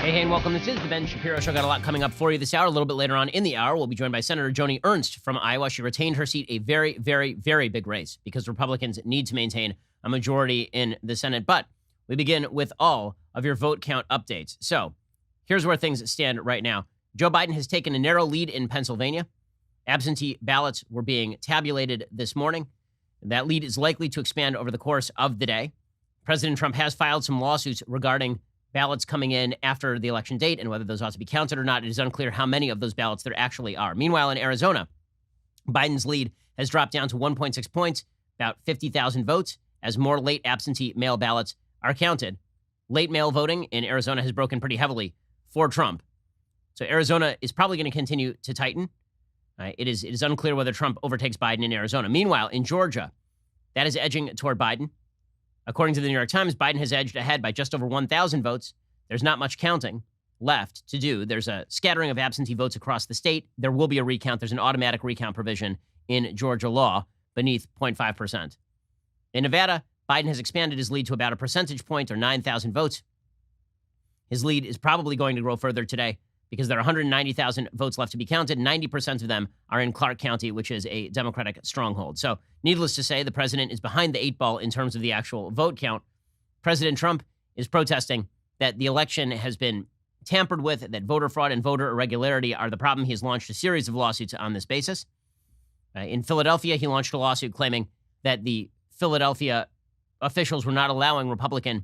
Hey, and welcome. This is the Ben Shapiro Show. Got a lot coming up for you this hour. A little bit later on in the hour, we'll be joined by Senator Joni Ernst from Iowa. She retained her seat, a very, very, very big race because Republicans need to maintain a majority in the Senate. But we begin with all of your vote count updates. So here's where things stand right now. Joe Biden has taken a narrow lead in Pennsylvania. Absentee ballots were being tabulated this morning. That lead is likely to expand over the course of the day. President Trump has filed some lawsuits regarding ballots coming in after the election date and whether those ought to be counted or not. It is unclear how many of those ballots there actually are. Meanwhile, in Arizona, Biden's lead has dropped down to 1.6 points, about 50,000 votes, as more late absentee mail ballots are counted. Late mail voting in Arizona has broken pretty heavily for Trump. So Arizona is probably going to continue to tighten. It is unclear whether Trump overtakes Biden in Arizona. Meanwhile, in Georgia, that is edging toward Biden. According to the New York Times, Biden has edged ahead by just over 1,000 votes. There's not much counting left to do. There's a scattering of absentee votes across the state. There will be a recount. There's an automatic recount provision in Georgia law beneath 0.5%. In Nevada, Biden has expanded his lead to about a percentage point or 9,000 votes. His lead is probably going to grow further today because there are 190,000 votes left to be counted. 90% of them are in Clark County, which is a Democratic stronghold. So needless to say, the president is behind the eight ball in terms of the actual vote count. President Trump is protesting that the election has been tampered with, that voter fraud and voter irregularity are the problem. He has launched a series of lawsuits on this basis. In Philadelphia, he launched a lawsuit claiming that the Philadelphia officials were not allowing Republican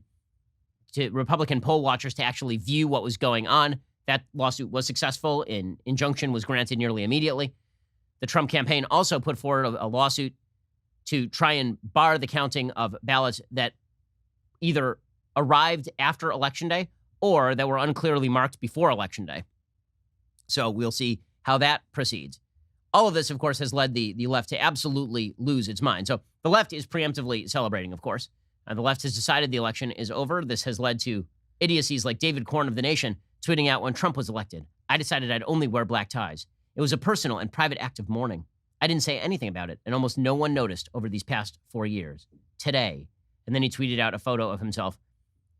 poll watchers to actually view what was going on. That lawsuit was successful. An injunction was granted nearly immediately. The Trump campaign also put forward a lawsuit to try and bar the counting of ballots that either arrived after Election Day or that were unclearly marked before Election Day. So we'll see how that proceeds. All of this, of course, has led the left to absolutely lose its mind. So the left is preemptively celebrating, of course. The left has decided the election is over. This has led to idiocies like David Corn of The Nation tweeting out when Trump was elected, "I decided I'd only wear black ties. It was a personal and private act of mourning. I didn't say anything about it, and almost no one noticed over these past 4 years. Today." And then he tweeted out a photo of himself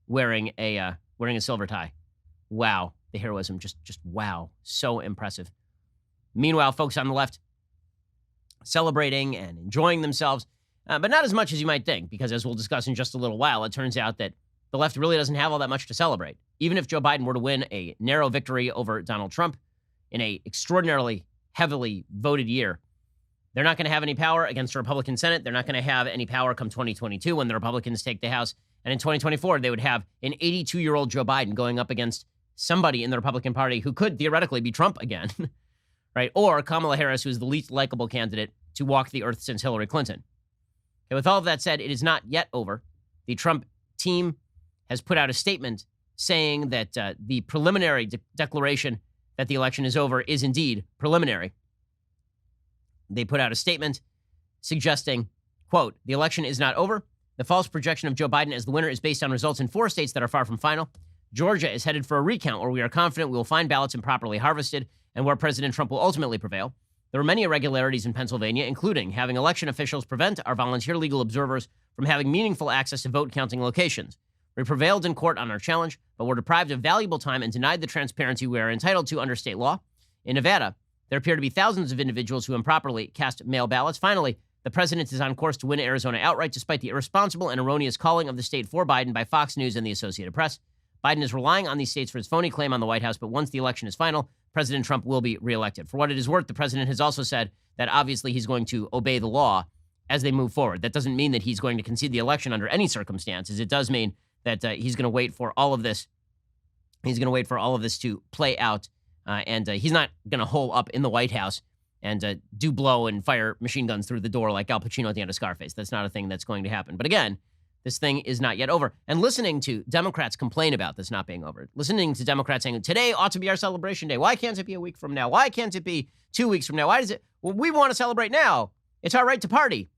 wearing a silver tie. Wow, the heroism, just wow, so impressive. Meanwhile, folks on the left celebrating and enjoying themselves, but not as much as you might think, because as we'll discuss in just a little while, it turns out that the left really doesn't have all that much to celebrate. Even if Joe Biden were to win a narrow victory over Donald Trump in a extraordinarily heavily voted year, they're not going to have any power against the Republican Senate. They're not going to have any power come 2022 when the Republicans take the House. And in 2024, they would have an 82-year-old Joe Biden going up against somebody in the Republican Party who could theoretically be Trump again, right? Or Kamala Harris, who is the least likable candidate to walk the earth since Hillary Clinton. Okay, with all of that said, it is not yet over. The Trump team has put out a statement saying that the preliminary declaration that the election is over is indeed preliminary. They put out a statement suggesting, quote, "The election is not over. The false projection of Joe Biden as the winner is based on results in 4 states that are far from final. Georgia is headed for a recount where we are confident we will find ballots improperly harvested and where President Trump will ultimately prevail. There are many irregularities in Pennsylvania, including having election officials prevent our volunteer legal observers from having meaningful access to vote counting locations. We prevailed in court on our challenge, but were deprived of valuable time and denied the transparency we are entitled to under state law. In Nevada, there appear to be thousands of individuals who improperly cast mail ballots. Finally, the president is on course to win Arizona outright, despite the irresponsible and erroneous calling of the state for Biden by Fox News and the Associated Press. Biden is relying on these states for his phony claim on the White House, but once the election is final, President Trump will be reelected." For what it is worth, the president has also said that obviously he's going to obey the law as they move forward. That doesn't mean that he's going to concede the election under any circumstances. It does mean that he's going to wait for all of this. He's going to wait for all of this to play out, and he's not going to hole up in the White House and do blow and fire machine guns through the door like Al Pacino at the end of Scarface. That's not a thing that's going to happen. But again, this thing is not yet over. And listening to Democrats complain about this not being over, listening to Democrats saying, today ought to be our celebration day. Why can't it be a week from now? Why can't it be 2 weeks from now? Why does it? Well, we want to celebrate now. It's our right to party.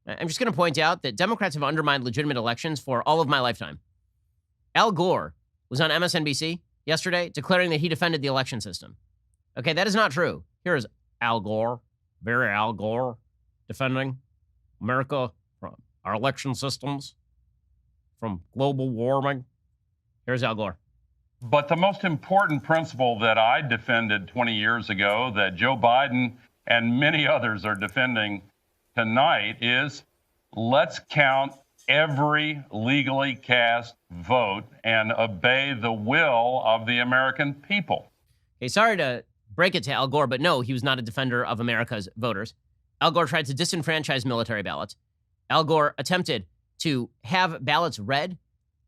I'm just going to point out that Democrats have undermined legitimate elections for all of my lifetime. Al Gore was on MSNBC yesterday declaring that he defended the election system. Okay, that is not true. Here is Al Gore, very Al Gore, defending America from our election systems, from global warming. Here's Al Gore. But the most important principle that I defended 20 years ago, that Joe Biden and many others are defending tonight, is let's count every legally cast vote and obey the will of the American people. Okay, sorry to break it to Al Gore, but no, he was not a defender of America's voters. Al Gore tried to disenfranchise military ballots. Al Gore attempted to have ballots read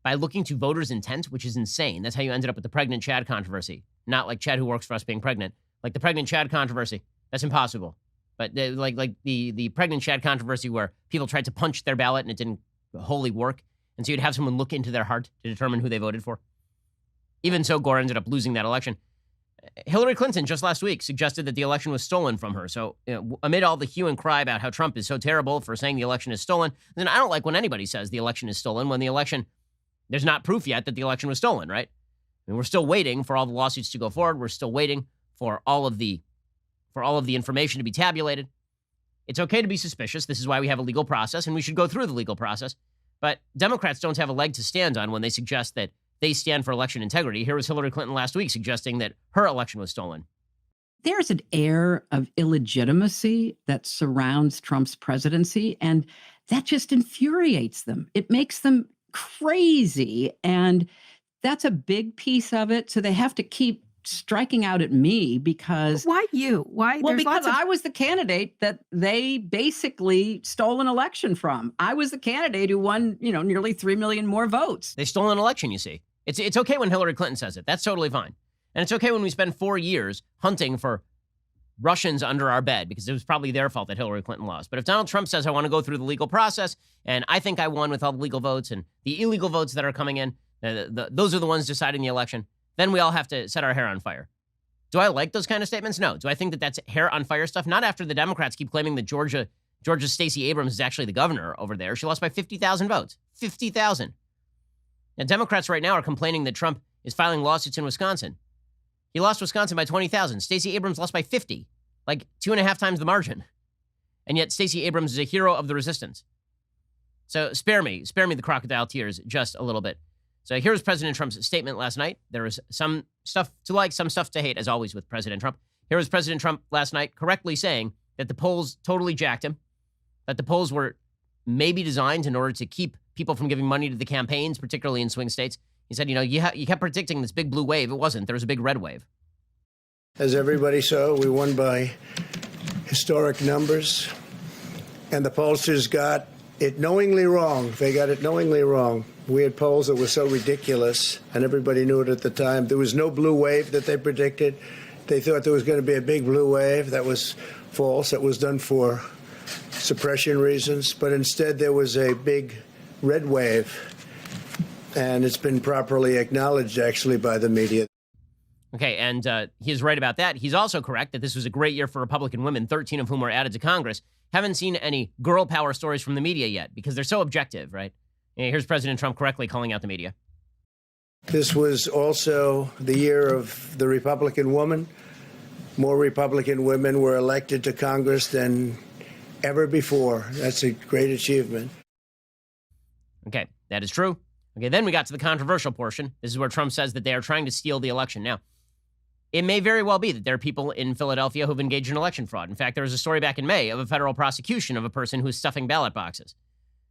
by looking to voters' intent, which is insane. That's how you ended up with the pregnant Chad controversy. Not like Chad who works for us being pregnant. Like the pregnant Chad controversy. That's impossible. But like the pregnant Chad controversy where people tried to punch their ballot and it didn't wholly work. And so you'd have someone look into their heart to determine who they voted for. Even so, Gore ended up losing that election. Hillary Clinton just last week suggested that the election was stolen from her. So amid all the hue and cry about how Trump is so terrible for saying the election is stolen, then I don't like when anybody says the election is stolen when the election, there's not proof yet that the election was stolen, right? I mean, we're still waiting for all the lawsuits to go forward. We're still waiting for all of the information to be tabulated. It's okay to be suspicious. This is why we have a legal process, and we should go through the legal process. But Democrats don't have a leg to stand on when they suggest that they stand for election integrity. Here was Hillary Clinton last week suggesting that her election was stolen. There's an air of illegitimacy that surrounds Trump's presidency, and that just infuriates them. It makes them crazy, and that's a big piece of it. So they have to keep striking out at me because... Why you? Why? Well, because I was the candidate that they basically stole an election from. I was the candidate who won, nearly 3 million more votes. They stole an election, you see. It's okay when Hillary Clinton says it. That's totally fine. And it's okay when we spend 4 years hunting for Russians under our bed because it was probably their fault that Hillary Clinton lost. But if Donald Trump says, I want to go through the legal process, and I think I won with all the legal votes and the illegal votes that are coming in, those are the ones deciding the election, then we all have to set our hair on fire. Do I like those kind of statements? No. Do I think that that's hair on fire stuff? Not after the Democrats keep claiming that Georgia's Stacey Abrams is actually the governor over there. She lost by 50,000 votes. 50,000. Now, Democrats right now are complaining that Trump is filing lawsuits in Wisconsin. He lost Wisconsin by 20,000. Stacey Abrams lost by 50, like 2.5 times the margin. And yet Stacey Abrams is a hero of the resistance. So spare me the crocodile tears just a little bit. So here's President Trump's statement last night. There was some stuff to like, some stuff to hate, as always with President Trump. Here was President Trump last night correctly saying that the polls totally jacked him, that the polls were maybe designed in order to keep people from giving money to the campaigns, particularly in swing states. He said, you kept predicting this big blue wave. It wasn't. There was a big red wave. As everybody saw, we won by historic numbers, and the pollsters got it knowingly wrong. They got it knowingly wrong. We had polls that were so ridiculous, and everybody knew it at the time. There was no blue wave that they predicted. They thought there was going to be a big blue wave. That was false. That was done for suppression reasons. But instead, there was a big red wave. And it's been properly acknowledged, actually, by the media. Okay, and he's right about that. He's also correct that this was a great year for Republican women, 13 of whom were added to Congress. Haven't seen any girl power stories from the media yet because they're so objective, right? And here's President Trump correctly calling out the media. This was also the year of the Republican woman. More Republican women were elected to Congress than ever before. That's a great achievement. Okay, that is true. Okay, then we got to the controversial portion. This is where Trump says that they are trying to steal the election. Now, it may very well be that there are people in Philadelphia who've engaged in election fraud. In fact, there was a story back in May of a federal prosecution of a person who was stuffing ballot boxes.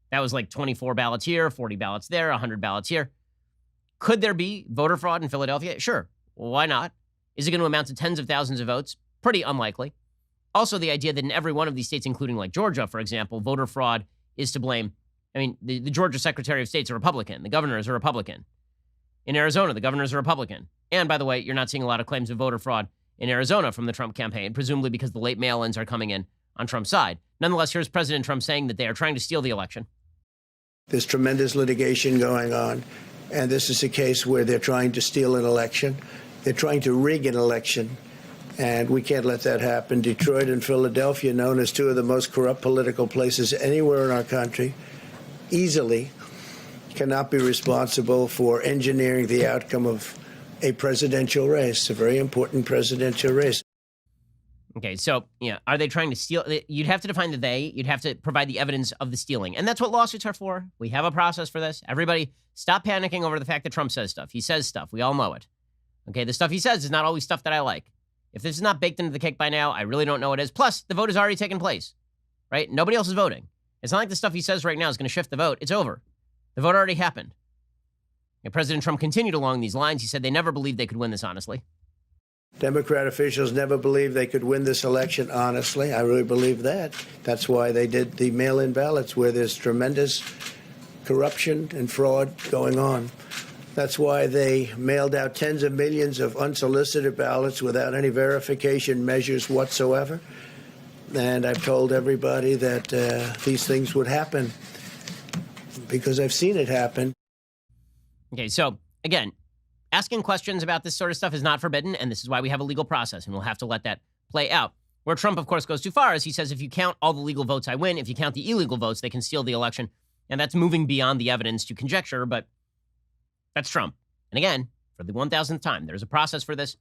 That was like 24 ballots here, 40 ballots there, 100 ballots here. Could there be voter fraud in Philadelphia? Sure. Why not? Is it going to amount to tens of thousands of votes? Pretty unlikely. Also, the idea that in every one of these states, including like Georgia, for example, voter fraud is to blame. I mean, the Georgia Secretary of State's a Republican. The governor is a Republican. In Arizona, the governor is a Republican. And by the way, you're not seeing a lot of claims of voter fraud in Arizona from the Trump campaign, presumably because the late mail-ins are coming in on Trump's side. Nonetheless, here's President Trump saying that they are trying to steal the election. There's tremendous litigation going on, and this is a case where they're trying to steal an election. They're trying to rig an election, and we can't let that happen. Detroit and Philadelphia, known as two of the most corrupt political places anywhere in our country, easily cannot be responsible for engineering the outcome of a presidential race, a very important presidential race. Okay, so, are they trying to steal? You'd have to define the they. You'd have to provide the evidence of the stealing. And that's what lawsuits are for. We have a process for this. Everybody, stop panicking over the fact that Trump says stuff. He says stuff. We all know it. Okay, the stuff he says is not always stuff that I like. If this is not baked into the cake by now, I really don't know what is. Plus, the vote has already taken place, right? Nobody else is voting. It's not like the stuff he says right now is going to shift the vote. It's over. The vote already happened. And President Trump continued along these lines. He said they never believed they could win this honestly. Democrat officials never believed they could win this election honestly. I really believe that. That's why they did the mail-in ballots, where there's tremendous corruption and fraud going on. That's why they mailed out tens of millions of unsolicited ballots without any verification measures whatsoever. And I've told everybody that these things would happen because I've seen it happen. Okay, so again, asking questions about this sort of stuff is not forbidden, and this is why we have a legal process, and we'll have to let that play out. Where Trump, of course, goes too far is he says, if you count all the legal votes, I win. If you count the illegal votes, they can steal the election. And that's moving beyond the evidence to conjecture, but that's Trump. And again, for the 1,000th time, there's a process for this.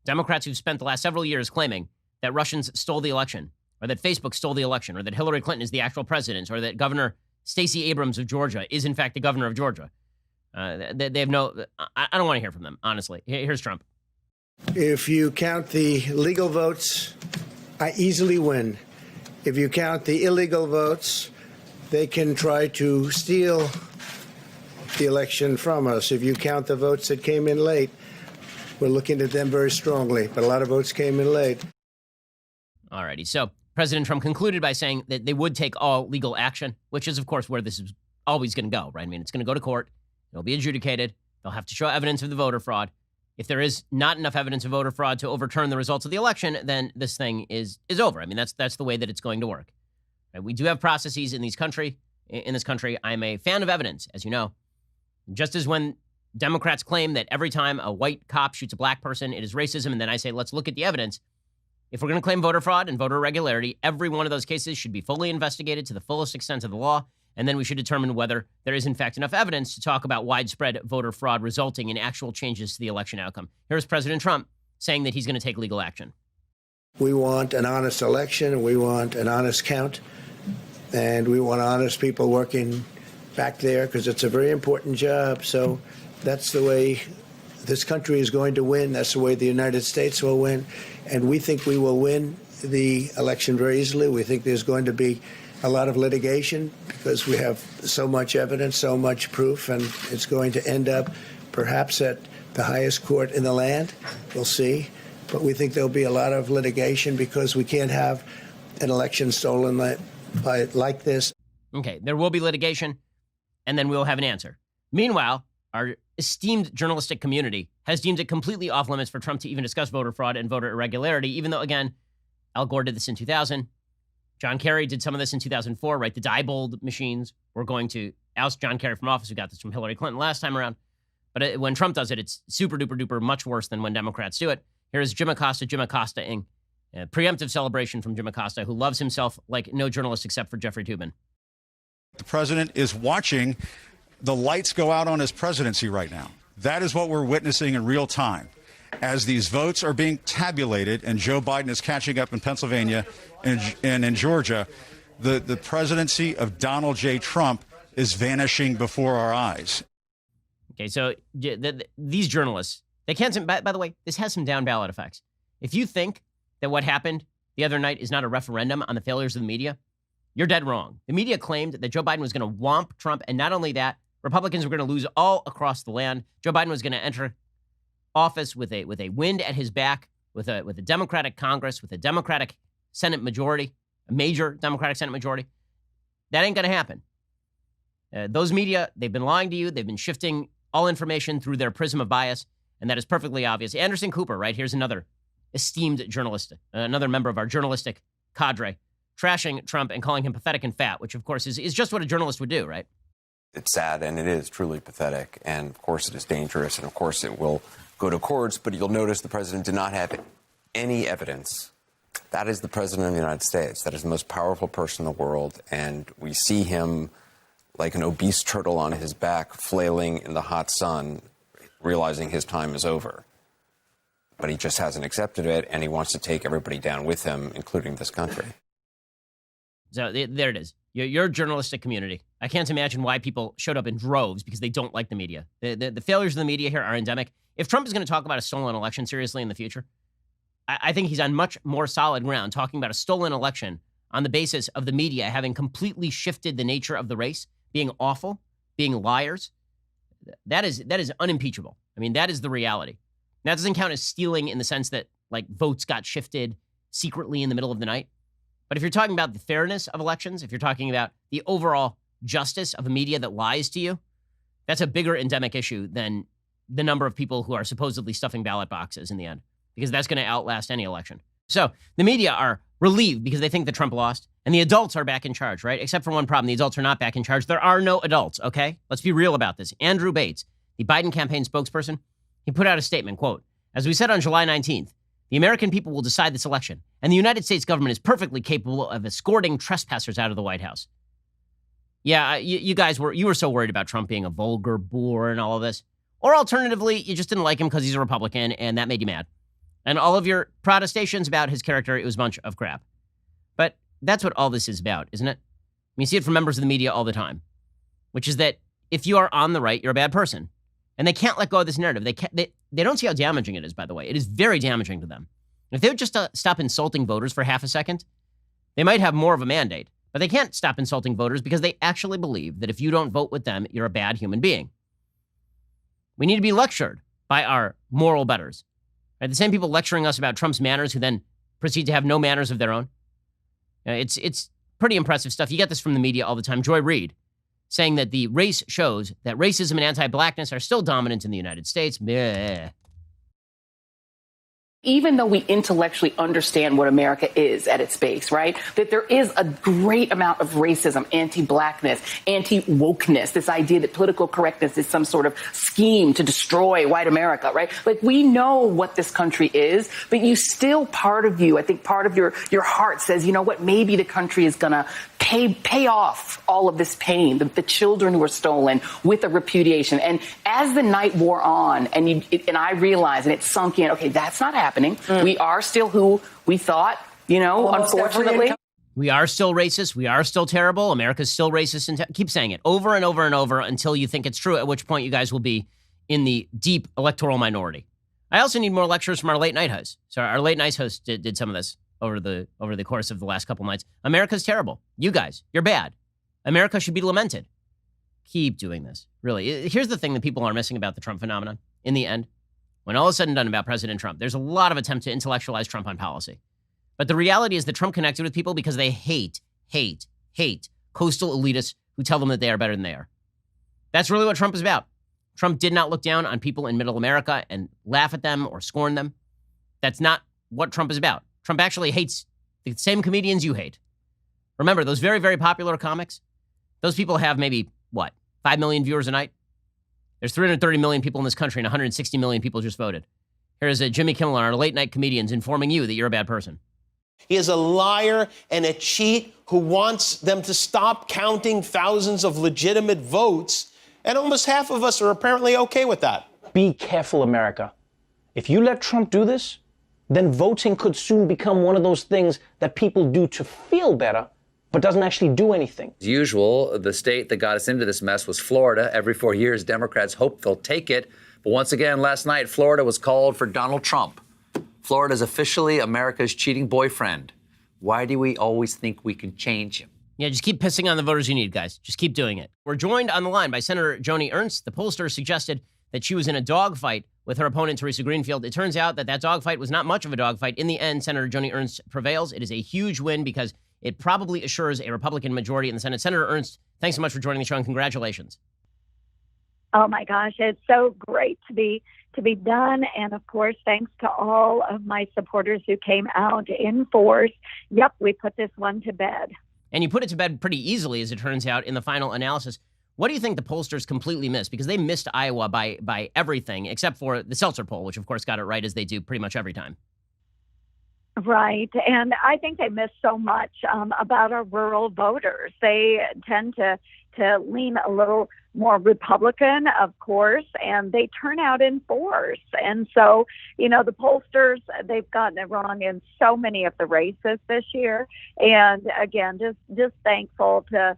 Democrats who've spent the last several years claiming that Russians stole the election, or that Facebook stole the election, or that Hillary Clinton is the actual president, or that Governor Stacey Abrams of Georgia is, in fact, the governor of Georgia. They have no, I don't want to hear from them, honestly. Here's Trump. If you count the legal votes, I easily win. If you count the illegal votes, they can try to steal the election from us. If you count the votes that came in late, we're looking at them very strongly, but a lot of votes came in late. All righty. So President Trump concluded by saying that they would take all legal action, which is, of course, where this is always going to go, right? I mean, it's going to go to court. It'll be adjudicated. They'll have to show evidence of the voter fraud. If there is not enough evidence of voter fraud to overturn the results of the election, then this thing is over. I mean, that's the way that it's going to work. Right? We do have processes in this country. I'm a fan of evidence, as you know. Just as when Democrats claim that every time a white cop shoots a black person, it is racism, and then I say, let's look at the evidence. If we're going to claim voter fraud and voter irregularity, every one of those cases should be fully investigated to the fullest extent of the law, and then we should determine whether there is, in fact, enough evidence to talk about widespread voter fraud resulting in actual changes to the election outcome. Here's President Trump saying that he's going to take legal action. We want an honest election, and we want an honest count, and we want honest people working back there because it's a very important job. So that's the way this country is going to win. That's the way the United States will win. And we think we will win the election very easily. We think there's going to be a lot of litigation because we have so much evidence, so much proof, and it's going to end up perhaps at the highest court in the land. We'll see. But we think there'll be a lot of litigation because we can't have an election stolen like this. Okay, there will be litigation, and then we'll have an answer. Meanwhile, our esteemed journalistic community has deemed it completely off limits for Trump to even discuss voter fraud and voter irregularity, even though, again, Al Gore did this in 2000. John Kerry did some of this in 2004, right? The Diebold machines were going to oust John Kerry from office, who got this from Hillary Clinton last time around. But when Trump does it, it's super duper duper much worse than when Democrats do it. Here's Jim Acosta-ing. A preemptive celebration from Jim Acosta, who loves himself like no journalist except for Jeffrey Toobin. The president is watching the lights go out on his presidency right now. That is what we're witnessing in real time. As these votes are being tabulated and Joe Biden is catching up in Pennsylvania and in Georgia, the presidency of Donald J. Trump is vanishing before our eyes. Okay, so these journalists, they can't, by the way, this has some down ballot effects. If you think that what happened the other night is not a referendum on the failures of the media, you're dead wrong. The media claimed that Joe Biden was going to whomp Trump, and not only that, Republicans were going to lose all across the land. Joe Biden was going to enter office with a wind at his back, with a Democratic Congress, with a Democratic Senate majority, a major Democratic Senate majority. That ain't going to happen. Those media, they've been lying to you. They've been shifting all information through their prism of bias, and that is perfectly obvious. Anderson Cooper, right? Here's another esteemed journalist, another member of our journalistic cadre, trashing Trump and calling him pathetic and fat, which, of course, is just what a journalist would do, right? It's sad, and it is truly pathetic, and of course it is dangerous, and of course it will go to courts, but you'll notice the president did not have any evidence. That is the president of the United States. That is the most powerful person in the world, and we see him like an obese turtle on his back, flailing in the hot sun, realizing his time is over. But he just hasn't accepted it, and he wants to take everybody down with him, including this country. So there it is. Your journalistic community. I can't imagine why people showed up in droves because they don't like the media. The failures of the media here are endemic. If Trump is going to talk about a stolen election seriously in the future, I think he's on much more solid ground talking about a stolen election on the basis of the media having completely shifted the nature of the race, being awful, being liars. That is unimpeachable. I mean, that is the reality. That doesn't count as stealing in the sense that like votes got shifted secretly in the middle of the night. But if you're talking about the fairness of elections, if you're talking about the overall justice of a media that lies to you, that's a bigger endemic issue than the number of people who are supposedly stuffing ballot boxes in the end, because that's going to outlast any election. So the media are relieved because they think that Trump lost, and the adults are back in charge, right? Except for one problem. The adults are not back in charge. There are no adults, okay? Let's be real about this. Andrew Bates, the Biden campaign spokesperson, he put out a statement, quote, "As we said on July 19th, the American people will decide this election, and the United States government is perfectly capable of escorting trespassers out of the White House." Yeah, you guys were so worried about Trump being a vulgar bore and all of this. Or alternatively, you just didn't like him because he's a Republican, and that made you mad. And all of your protestations about his character, it was a bunch of crap. But that's what all this is about, isn't it? You see it from members of the media all the time, which is that if you are on the right, you're a bad person. And they can't let go of this narrative. They don't see how damaging it is, by the way. It is very damaging to them. If they would just stop insulting voters for half a second, they might have more of a mandate. But they can't stop insulting voters because they actually believe that if you don't vote with them, you're a bad human being. We need to be lectured by our moral betters. Right? The same people lecturing us about Trump's manners who then proceed to have no manners of their own. It's pretty impressive stuff. You get this from the media all the time. Joy Reid saying that the race shows that racism and anti-blackness are still dominant in the United States. Bleh. Even though we intellectually understand what America is at its base, right? That there is a great amount of racism, anti-blackness, anti-wokeness, this idea that political correctness is some sort of scheme to destroy white America, right? Like, we know what this country is, but you still, part of you, I think part of your heart says, you know what, maybe the country is going to pay off all of this pain, the children who are stolen, with a repudiation. And as the night wore on, and I realized, and it sunk in, okay, that's not happening. We are still who we thought, unfortunately. We are still racist. We are still terrible. America's still racist. And keep saying it over and over and over until you think it's true, at which point you guys will be in the deep electoral minority. I also need more lectures from our late night host. So our late night host did some of this over the course of the last couple nights. America's terrible. You guys, you're bad. America should be lamented. Keep doing this. Really. Here's the thing that people are missing about the Trump phenomenon. In the end, when all is said and done about President Trump, there's a lot of attempt to intellectualize Trump on policy. But the reality is that Trump connected with people because they hate coastal elitists who tell them that they are better than they are. That's really what Trump is about. Trump did not look down on people in middle America and laugh at them or scorn them. That's not what Trump is about. Trump actually hates the same comedians you hate. Remember, those very, very popular comics, those people have maybe, 5 million viewers a night? There's 330 million people in this country and 160 million people just voted. Here's Jimmy Kimmel and our late night comedians informing you that you're a bad person. He is a liar and a cheat who wants them to stop counting thousands of legitimate votes, and almost half of us are apparently okay with that. Be careful, America. If you let Trump do this, then voting could soon become one of those things that people do to feel better, but doesn't actually do anything. As usual, the state that got us into this mess was Florida. Every 4 years, Democrats hope they'll take it. But once again, last night, Florida was called for Donald Trump. Florida is officially America's cheating boyfriend. Why do we always think we can change him? Yeah, just keep pissing on the voters you need, guys. Just keep doing it. We're joined on the line by Senator Joni Ernst. The pollster suggested that she was in a dogfight with her opponent, Teresa Greenfield. It turns out that dogfight was not much of a dogfight. In the end, Senator Joni Ernst prevails. It is a huge win because it probably assures a Republican majority in the Senate. Senator Ernst, thanks so much for joining the show, and congratulations. Oh my gosh, it's so great to be done. And of course, thanks to all of my supporters who came out in force. Yep, we put this one to bed. And you put it to bed pretty easily, as it turns out, in the final analysis. What do you think the pollsters completely missed? Because they missed Iowa by everything, except for the Seltzer poll, which of course got it right, as they do pretty much every time. Right. And I think they missed so much about our rural voters. They tend to lean a little more Republican, of course, and they turn out in force. And so, the pollsters, they've gotten it wrong in so many of the races this year. And again, just thankful to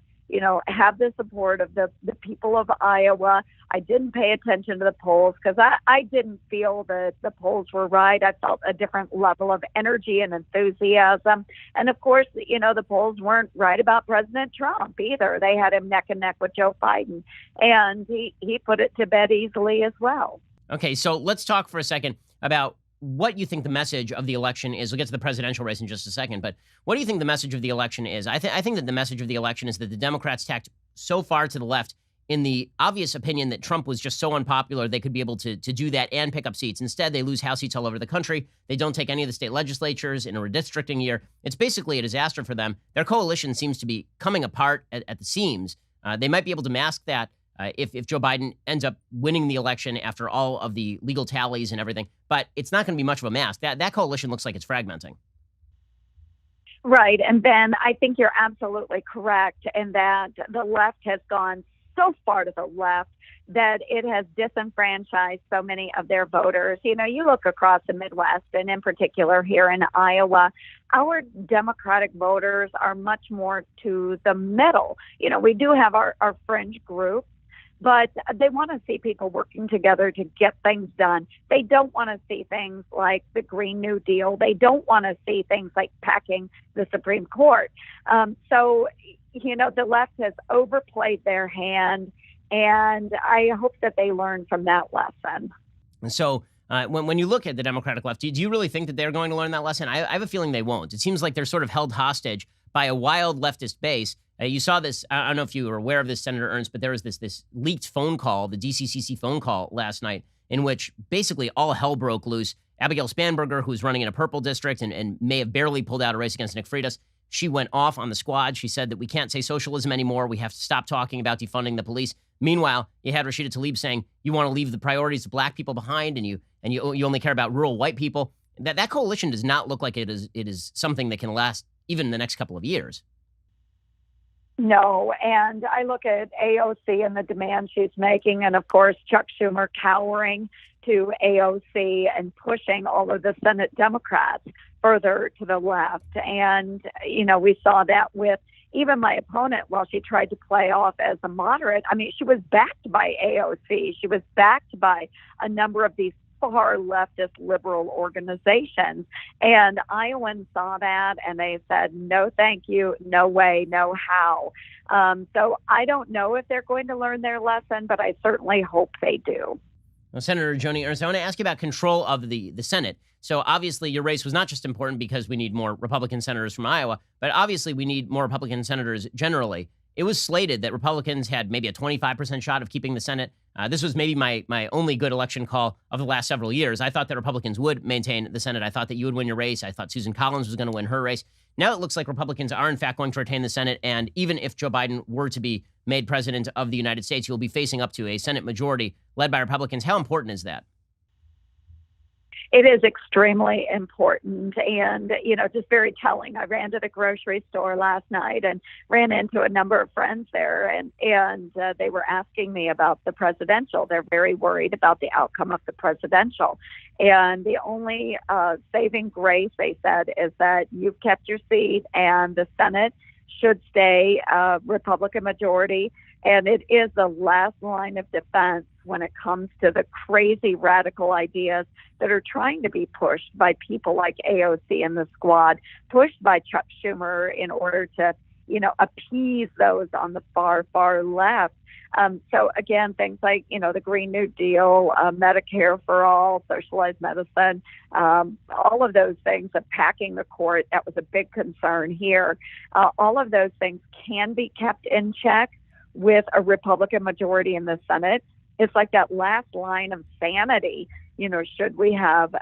have the support of the people of Iowa. I didn't pay attention to the polls because I didn't feel that the polls were right. I felt a different level of energy and enthusiasm. And of course, the polls weren't right about President Trump either. They had him neck and neck with Joe Biden, and he put it to bed easily as well. Okay, so let's talk for a second about what you think the message of the election is. We'll get to the presidential race in just a second, but what do you think the message of the election is? I think that the message of the election is that the Democrats tacked so far to the left in the obvious opinion that Trump was just so unpopular they could be able to do that and pick up seats. Instead, they lose House seats all over the country. They don't take any of the state legislatures in a redistricting year. It's basically a disaster for them. Their coalition seems to be coming apart at the seams. They might be able to mask that if Joe Biden ends up winning the election after all of the legal tallies and everything. But it's not going to be much of a mask. That coalition looks like it's fragmenting. Right. And Ben, I think you're absolutely correct in that the left has gone so far to the left that it has disenfranchised so many of their voters. You look across the Midwest, and in particular here in Iowa, our Democratic voters are much more to the middle. We do have our fringe groups, but they want to see people working together to get things done. They don't want to see things like the Green New Deal. They don't want to see things like packing the Supreme Court. So the left has overplayed their hand, and I hope that they learn from that lesson. And so when you look at the Democratic left, do you really think that they're going to learn that lesson? I have a feeling they won't. It seems like they're sort of held hostage by a wild leftist base. You saw this, I don't know if you were aware of this, Senator Ernst, but there was this leaked phone call, the DCCC phone call last night, in which basically all hell broke loose. Abigail Spanberger, who's running in a purple district and may have barely pulled out a race against Nick Freitas, she went off on the squad. She said that we can't say socialism anymore. We have to stop talking about defunding the police. Meanwhile, you had Rashida Tlaib saying you want to leave the priorities of black people behind, and you only care about rural white people. That coalition does not look like it is something that can last even the next couple of years. No, and I look at AOC and the demand she's making, and of course Chuck Schumer cowering to AOC and pushing all of the Senate Democrats further to the left. And, we saw that with even my opponent, while she tried to play off as a moderate. I mean, she was backed by AOC. She was backed by a number of these far leftist liberal organizations. And Iowans saw that and they said, no, thank you, no way, no how. So I don't know if they're going to learn their lesson, but I certainly hope they do. Well, Senator Joni Ernst, I want to ask you about control of the Senate. So obviously your race was not just important because we need more Republican senators from Iowa, but obviously we need more Republican senators generally. It was slated that Republicans had maybe a 25% shot of keeping the Senate. This was maybe my only good election call of the last several years. I thought that Republicans would maintain the Senate. I thought that you would win your race. I thought Susan Collins was going to win her race. Now it looks like Republicans are in fact going to retain the Senate. And even if Joe Biden were to be made president of the United States, he will be facing up to a Senate majority led by Republicans. How important is that? It is extremely important and, just very telling. I ran to the grocery store last night and ran into a number of friends there, and they were asking me about the presidential. They're very worried about the outcome of the presidential. And the only saving grace, they said, is that you've kept your seat and the Senate should stay Republican majority. And it is the last line of defense when it comes to the crazy radical ideas that are trying to be pushed by people like AOC and the squad, pushed by Chuck Schumer in order to, appease those on the far, far left. So again, things like, the Green New Deal, Medicare for all, socialized medicine, all of those things, of packing the court, that was a big concern here. All of those things can be kept in check with a Republican majority in the Senate. It's like that last line of sanity, should we have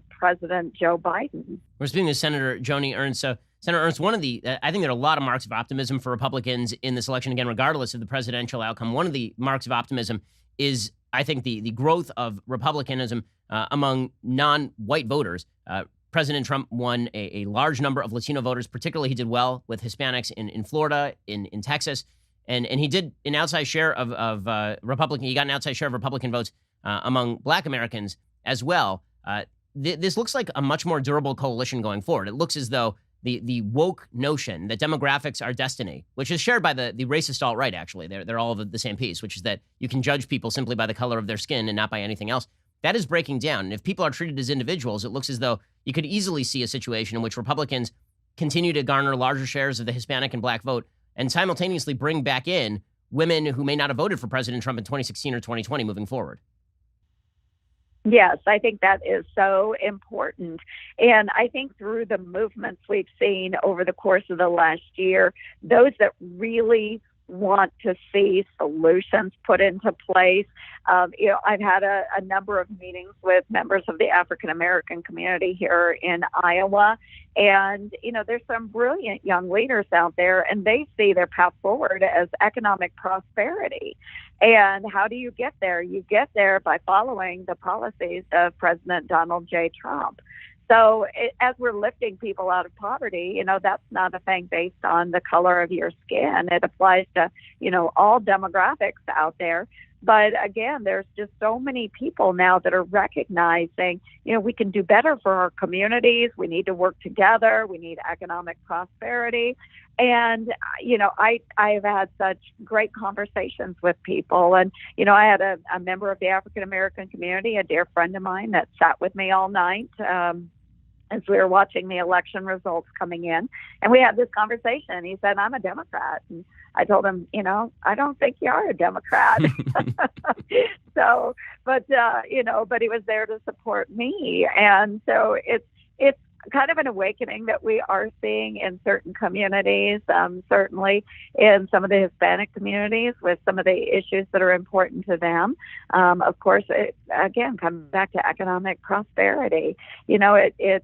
President Joe Biden. We're speaking to Senator Joni Ernst. So, Senator Ernst, I think there are a lot of marks of optimism for Republicans in this election, again, regardless of the presidential outcome. One of the marks of optimism is, I think, the growth of Republicanism among non-white voters. President Trump won a large number of Latino voters. Particularly, he did well with Hispanics in Florida, in Texas. And he did an outsized share of Republican. He got an outsized share of Republican votes among Black Americans as well. This looks like a much more durable coalition going forward. It looks as though the woke notion that demographics are destiny, which is shared by the racist alt-right, actually. They're all of the same piece, which is that you can judge people simply by the color of their skin and not by anything else. That is breaking down. And if people are treated as individuals, it looks as though you could easily see a situation in which Republicans continue to garner larger shares of the Hispanic and black vote and simultaneously bring back in women who may not have voted for President Trump in 2016 or 2020 moving forward. Yes, I think that is so important. And I think through the movements we've seen over the course of the last year, those that really want to see solutions put into place. I've had a number of meetings with members of the African American community here in Iowa. And, there's some brilliant young leaders out there, and they see their path forward as economic prosperity. And how do you get there? You get there by following the policies of President Donald J. Trump. So as we're lifting people out of poverty, that's not a thing based on the color of your skin. It applies to, all demographics out there. But again, there's just so many people now that are recognizing, we can do better for our communities. We need to work together. We need economic prosperity. And, I've had such great conversations with people. And, I had a member of the African American community, a dear friend of mine, that sat with me all night as we were watching the election results coming in. And we had this conversation. He said, I'm a Democrat. And I told him, I don't think you are a Democrat. But he was there to support me. And so it's kind of an awakening that we are seeing in certain communities, certainly in some of the Hispanic communities with some of the issues that are important to them. Of course, it, again, comes back to economic prosperity. It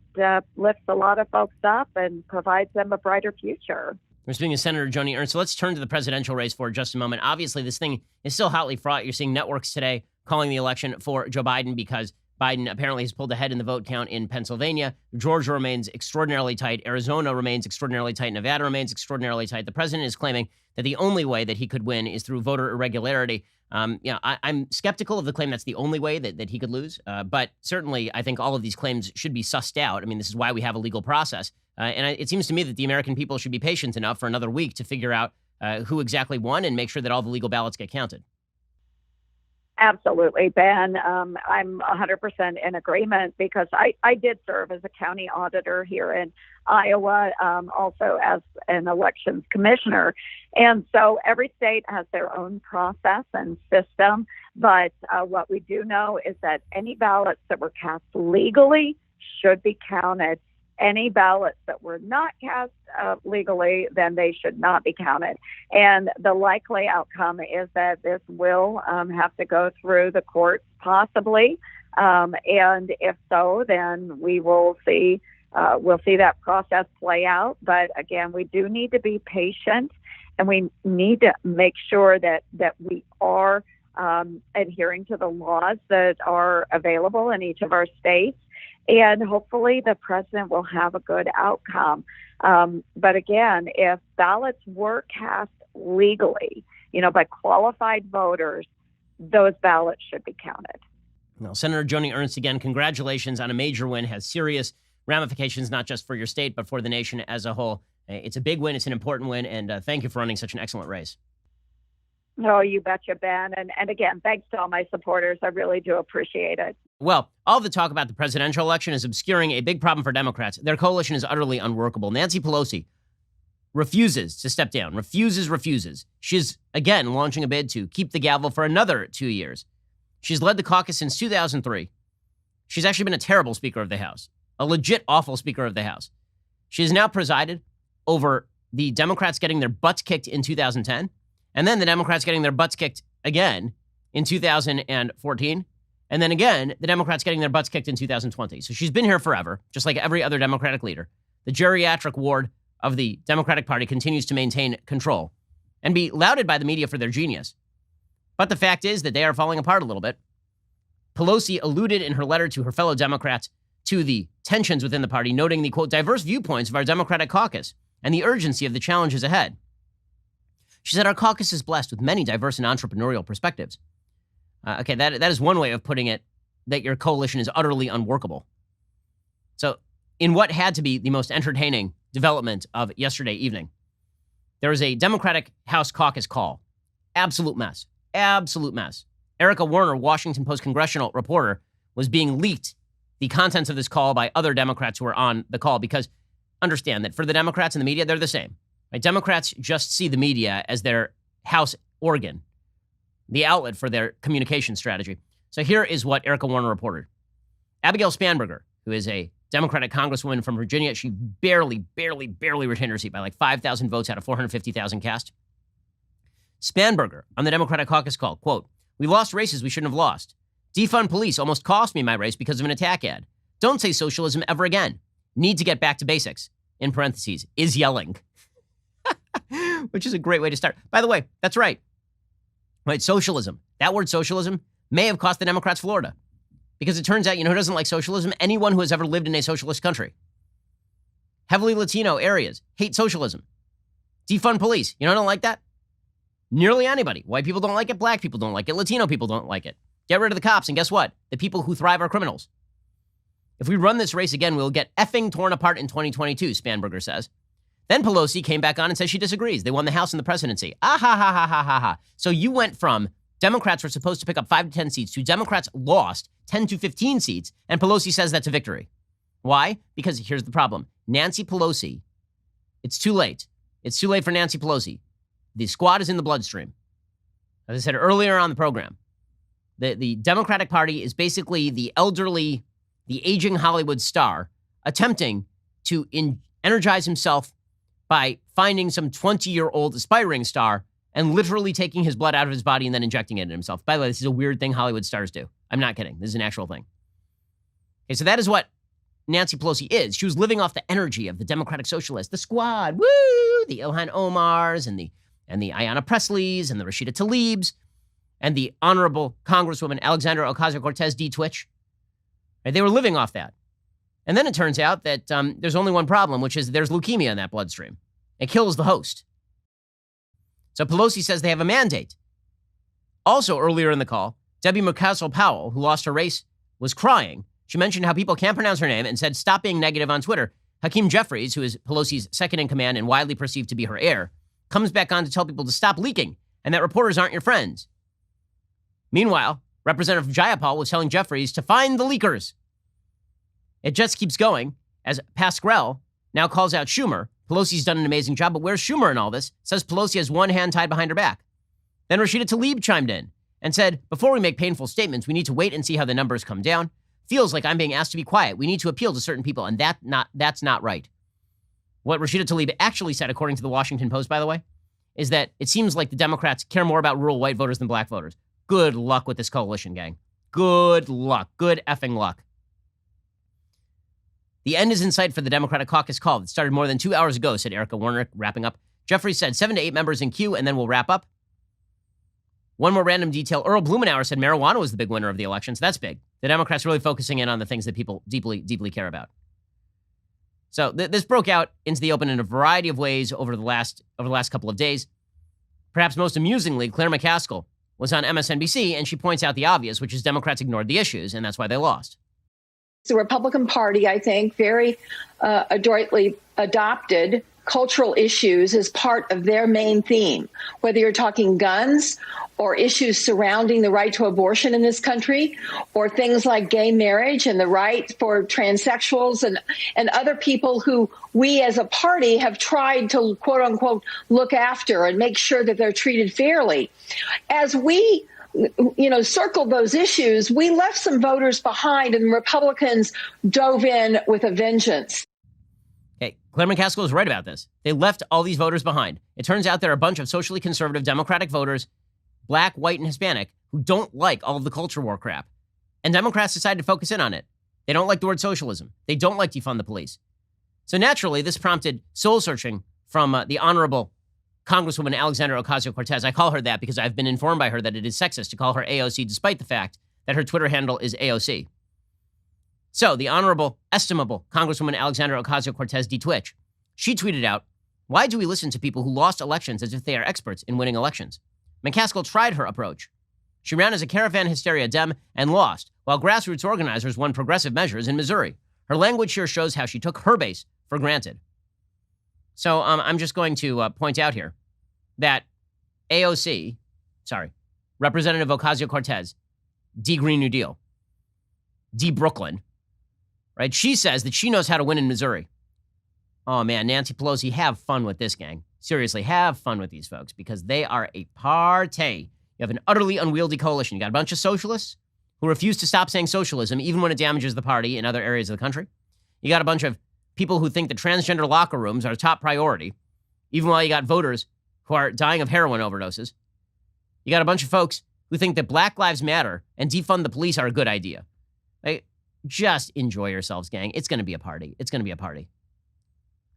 lifts a lot of folks up and provides them a brighter future. We're speaking to Senator Joni Ernst. So let's turn to the presidential race for just a moment. Obviously, this thing is still hotly fraught. You're seeing networks today calling the election for Joe Biden because Biden apparently has pulled ahead in the vote count in Pennsylvania. Georgia remains extraordinarily tight. Arizona remains extraordinarily tight. Nevada remains extraordinarily tight. The president is claiming that the only way that he could win is through voter irregularity. I'm skeptical of the claim that's the only way that he could lose. But certainly, I think all of these claims should be sussed out. I mean, this is why we have a legal process. It seems to me that the American people should be patient enough for another week to figure out who exactly won and make sure that all the legal ballots get counted. Absolutely, Ben. I'm 100% in agreement because I did serve as a county auditor here in Iowa, also as an elections commissioner. And so every state has their own process and system. But what we do know is that any ballots that were cast legally should be counted. Any ballots that were not cast legally, then they should not be counted. And the likely outcome is that this will have to go through the courts possibly. And if so, then we'll see that process play out. But again, we do need to be patient, and we need to make sure that we are adhering to the laws that are available in each of our states. And hopefully the president will have a good outcome. But again, if ballots were cast legally, by qualified voters, those ballots should be counted. Well, Senator Joni Ernst, again, congratulations on a major win. Has serious ramifications, not just for your state, but for the nation as a whole. It's a big win. It's an important win. And thank you for running such an excellent race. Oh, you betcha, Ben. And again, thanks to all my supporters. I really do appreciate it. Well, all the talk about the presidential election is obscuring a big problem for Democrats. Their coalition is utterly unworkable. Nancy Pelosi refuses to step down, refuses. She's, again, launching a bid to keep the gavel for another 2 years. She's led the caucus since 2003. She's actually been a terrible Speaker of the House, a legit awful Speaker of the House. She has now presided over the Democrats getting their butts kicked in 2010, and then the Democrats getting their butts kicked again in 2014, and then again, the Democrats getting their butts kicked in 2020. So she's been here forever, just like every other Democratic leader. The geriatric ward of the Democratic Party continues to maintain control and be lauded by the media for their genius. But the fact is that they are falling apart a little bit. Pelosi alluded in her letter to her fellow Democrats to the tensions within the party, noting the, quote, diverse viewpoints of our Democratic caucus and the urgency of the challenges ahead. She said, our caucus is blessed with many diverse and entrepreneurial perspectives. Okay, that is one way of putting it, that your coalition is utterly unworkable. So in what had to be the most entertaining development of yesterday evening. There was a Democratic House caucus call. Absolute mess. Absolute mess. Erica Warner, Washington Post congressional reporter, was being leaked the contents of this call by other Democrats who were on the call, because understand that for the Democrats and the media, they're the same. Right? Democrats just see the media as their House organ, the outlet for their communication strategy. So here is what Erica Warner reported. Abigail Spanberger, who is a Democratic congresswoman from Virginia, she barely retained her seat by like 5,000 votes out of 450,000 cast. Spanberger on the Democratic caucus call, quote, "We lost races we shouldn't have lost. Defund police almost cost me my race because of an attack ad. Don't say socialism ever again. Need to get back to basics." In parentheses, is yelling. Which is a great way to start. By the way, that's right. Right, socialism. That word socialism may have cost the Democrats Florida. Because it turns out, you know who doesn't like socialism? Anyone who has ever lived in a socialist country. Heavily Latino areas hate socialism. Defund police. You know who don't like that? Nearly anybody. White people don't like it. Black people don't like it. Latino people don't like it. Get rid of the cops, and guess what? The people who thrive are criminals. If we run this race again, we'll get effing torn apart in 2022, Spanberger says. Then Pelosi came back on and says she disagrees. They won the House and the presidency. Ah, ha, ha, ha, ha, ha, ha. So you went from Democrats were supposed to pick up 5 to 10 seats to Democrats lost 10 to 15 seats, and Pelosi says that's a victory. Why? Because here's the problem. Nancy Pelosi, it's too late. It's too late for Nancy Pelosi. The squad is in the bloodstream. As I said earlier on the program, the Democratic Party is basically the elderly, the aging Hollywood star attempting to energize himself by finding some 20-year-old aspiring star and literally taking his blood out of his body and then injecting it in himself. By the way, this is a weird thing Hollywood stars do. I'm not kidding. This is an actual thing. Okay, so that is what Nancy Pelosi is. She was living off the energy of the Democratic Socialists, the squad, woo, the Ilhan Omars and the Ayanna Presleys and the Rashida Tlaibs and the Honorable Congresswoman Alexandra Ocasio-Cortez D. Twitch. Right, they were living off that. And then it turns out that there's only one problem, which is there's leukemia in that bloodstream. It kills the host. So Pelosi says they have a mandate. Also, earlier in the call, Debbie Murcaso-Powell, who lost her race, was crying. She mentioned how people can't pronounce her name and said, stop being negative on Twitter. Hakeem Jeffries, who is Pelosi's second in command and widely perceived to be her heir, comes back on to tell people to stop leaking and that reporters aren't your friends. Meanwhile, Representative Jayapal was telling Jeffries to find the leakers. It just keeps going as Pascrell now calls out Schumer. Pelosi's done an amazing job, but where's Schumer in all this? Says Pelosi has one hand tied behind her back. Then Rashida Tlaib chimed in and said, before we make painful statements, we need to wait and see how the numbers come down. Feels like I'm being asked to be quiet. We need to appeal to certain people, and that's not right. What Rashida Tlaib actually said, according to the Washington Post, by the way, is that it seems like the Democrats care more about rural white voters than black voters. Good luck with this coalition, gang. Good luck. Good effing luck. The end is in sight for the Democratic caucus call that started more than 2 hours ago, said Erica Warner, wrapping up. Jeffries said 7 to 8 members in queue, and then we'll wrap up. One more random detail. Earl Blumenauer said marijuana was the big winner of the election, so that's big. The Democrats really focusing in on the things that people deeply care about. So this broke out into the open in a variety of ways over the last couple of days. Perhaps most amusingly, Claire McCaskill was on MSNBC, and she points out the obvious, which is Democrats ignored the issues, and that's why they lost. The Republican Party, I think, very adroitly adopted cultural issues as part of their main theme, whether you're talking guns or issues surrounding the right to abortion in this country, or things like gay marriage and the right for transsexuals and other people who we as a party have tried to, quote unquote, look after and make sure that they're treated fairly. As we circled those issues, we left some voters behind, and Republicans dove in with a vengeance. Okay, Claire McCaskill is right about this. They left all these voters behind. It turns out there are a bunch of socially conservative Democratic voters, black, white, and Hispanic, who don't like all of the culture war crap. And Democrats decided to focus in on it. They don't like the word socialism. They don't like defund the police. So naturally, this prompted soul searching from the Honorable Congresswoman Alexandra Ocasio-Cortez. I call her that because I've been informed by her that it is sexist to call her AOC, despite the fact that her Twitter handle is AOC. So the Honorable, estimable Congresswoman Alexandra Ocasio-Cortez D. Twitch, she tweeted out, why do we listen to people who lost elections as if they are experts in winning elections? McCaskill tried her approach. She ran as a caravan hysteria Dem and lost, while grassroots organizers won progressive measures in Missouri. Her language here shows how she took her base for granted. So I'm just going to point out here that Representative Ocasio-Cortez, D-Green New Deal, D-Brooklyn, right? She says that she knows how to win in Missouri. Oh, man, Nancy Pelosi, have fun with this, gang. Seriously, have fun with these folks because they are a party. You have an utterly unwieldy coalition. You got a bunch of socialists who refuse to stop saying socialism even when it damages the party in other areas of the country. You got a bunch of people who think that transgender locker rooms are a top priority, even while you got voters who are dying of heroin overdoses. You got a bunch of folks who think that Black Lives Matter and defund the police are a good idea. Like, just enjoy yourselves, gang. It's going to be a party. It's going to be a party.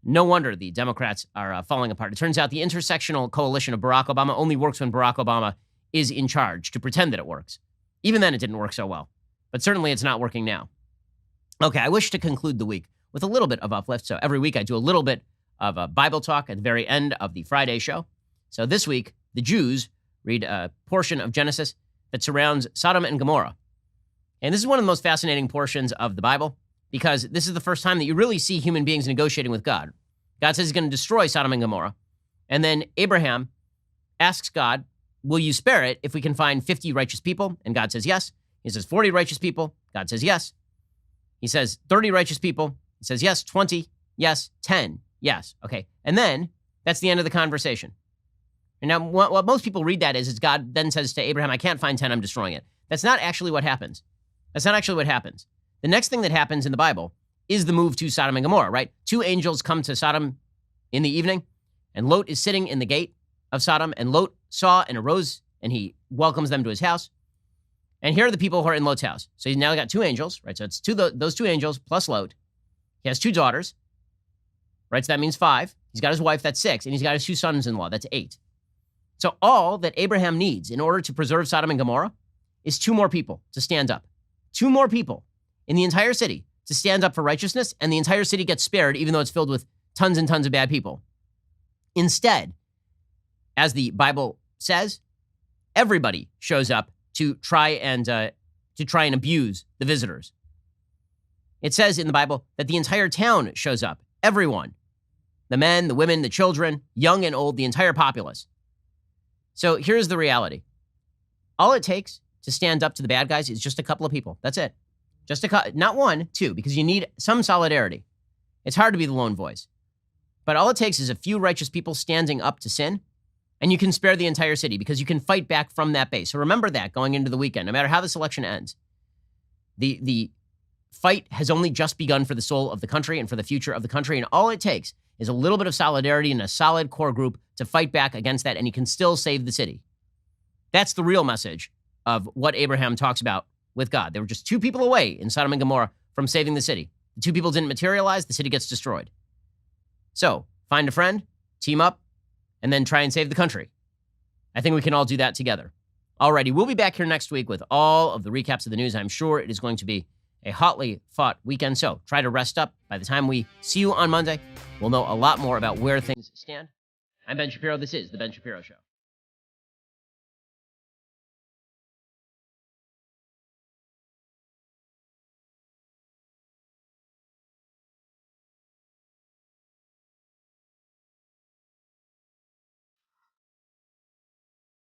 No wonder the Democrats are falling apart. It turns out the intersectional coalition of Barack Obama only works when Barack Obama is in charge, to pretend that it works. Even then, it didn't work so well. But certainly it's not working now. Okay, I wish to conclude the week with a little bit of uplift. So every week I do a little bit of a Bible talk at the very end of the Friday show. So this week, the Jews read a portion of Genesis that surrounds Sodom and Gomorrah. And this is one of the most fascinating portions of the Bible because this is the first time that you really see human beings negotiating with God. God says he's going to destroy Sodom and Gomorrah. And then Abraham asks God, will you spare it if we can find 50 righteous people? And God says yes. He says 40 righteous people. God says yes. He says 30 righteous people. He says yes. 20, yes. 10, yes. Okay. And then that's the end of the conversation. And now what most people read that is God then says to Abraham, I can't find 10, I'm destroying it. That's not actually what happens. That's not actually what happens. The next thing that happens in the Bible is the move to Sodom and Gomorrah, right? 2 angels come to Sodom in the evening, and Lot is sitting in the gate of Sodom, and Lot saw and arose, and he welcomes them to his house. And here are the people who are in Lot's house. So he's now got 2 angels, right? So it's those 2 angels plus Lot. He has 2 daughters, right? So that means 5. He's got his wife, that's 6. And he's got his 2 sons-in-law, that's 8. So all that Abraham needs in order to preserve Sodom and Gomorrah is 2 more people to stand up. 2 more people in the entire city to stand up for righteousness, and the entire city gets spared, even though it's filled with tons and tons of bad people. Instead, as the Bible says, everybody shows up to try and abuse the visitors. It says in the Bible that the entire town shows up, everyone, the men, the women, the children, young and old, the entire populace. So here's the reality. All it takes to stand up to the bad guys is just a couple of people. That's it. Not 1, 2, because you need some solidarity. It's hard to be the lone voice. But all it takes is a few righteous people standing up to sin, and you can spare the entire city because you can fight back from that base. So remember that going into the weekend, no matter how this election ends. The fight has only just begun for the soul of the country and for the future of the country, and all it takes is a little bit of solidarity and a solid core group to fight back against that, and you can still save the city. That's the real message of what Abraham talks about with God. They were just 2 people away in Sodom and Gomorrah from saving the city. The 2 people didn't materialize, the city gets destroyed. So, find a friend, team up, and then try and save the country. I think we can all do that together. Alrighty, we'll be back here next week with all of the recaps of the news. I'm sure it is going to be a hotly fought weekend, so try to rest up. By the time we see you on Monday, we'll know a lot more about where things stand. I'm Ben Shapiro. This is The Ben Shapiro Show.